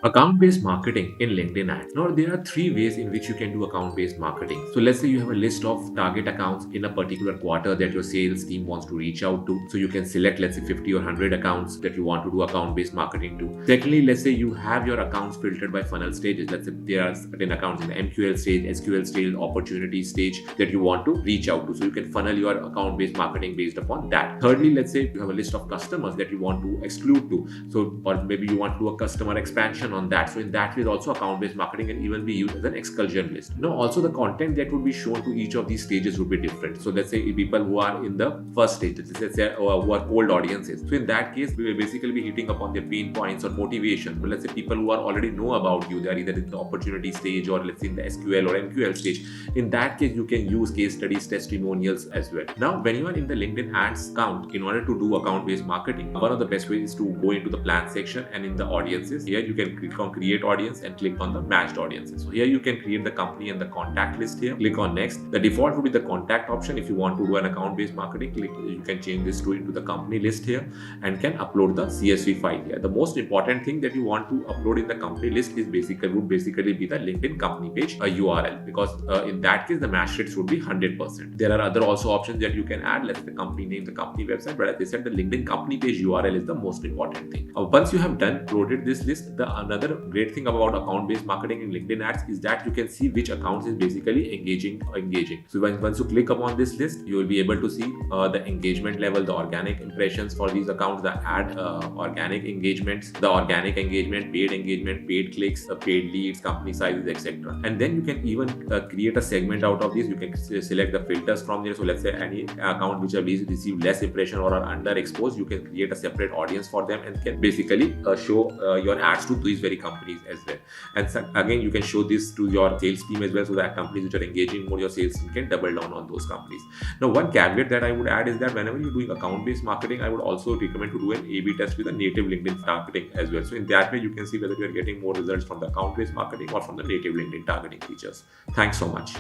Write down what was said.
Account-based marketing in LinkedIn ads. Now, there are three ways in which you can do account-based marketing. So let's say you have a list of target accounts in a particular quarter that your sales team wants to reach out to. So you can select, let's say 50 or 100 accounts that you want to do account-based marketing to. Secondly, let's say you have your accounts filtered by funnel stages. Let's say there are certain accounts in the MQL stage, SQL stage, opportunity stage that you want to reach out to. So you can funnel your account-based marketing based upon that. Thirdly, let's say you have a list of customers that you want to exclude to. So, or maybe you want to do a customer expansion on that. So in that way, also account-based marketing can even be used as an exclusion list. Now, also the content that would be shown to each of these stages would be different. So let's say people who are in the first stage, let's say who are cold audiences. So in that case, we will basically be hitting upon their pain points or motivation. But let's say people who are already know about you, they are either in the opportunity stage or let's say in the SQL or MQL stage. In that case, you can use case studies, testimonials as well. Now, when you are in the LinkedIn ads account, in order to do account-based marketing, one of the best ways is to go into the plan section, and in the audiences, here you can click on create audience and click on the matched audiences. So here you can create the company and the contact list here. Click on next. The default would be the contact option. If you want to do an account-based marketing, you can change this to into the company list here and can upload the CSV file here. The most important thing that you want to upload in the company list is would basically be the LinkedIn company page URL, because in that case the match rates would be 100%. There are other also options that you can add. Let's say the company name, the company website, but as I said, the LinkedIn company page URL is the most important thing. Once you have done uploaded this list, another great thing about account-based marketing in LinkedIn ads is that you can see which accounts is basically engaging. So once you click upon this list, you will be able to see the engagement level, the organic impressions for these accounts, the ad organic engagements, the organic engagement, paid clicks, paid leads, company sizes, etc. And then you can even create a segment out of this. You can select the filters from there. So let's say any account which have received less impression or are underexposed, you can create a separate audience for them and can basically show your ads to these very companies as well. And so, again, you can show this to your sales team as well, so that companies which are engaging more, your sales team can double down on those companies. Now, one caveat that I would add is that whenever you're doing account-based marketing, I would also recommend to do an A/B test with a native LinkedIn targeting as well. So in that way, you can see whether you are getting more results from the account-based marketing or from the native LinkedIn targeting features. Thanks so much.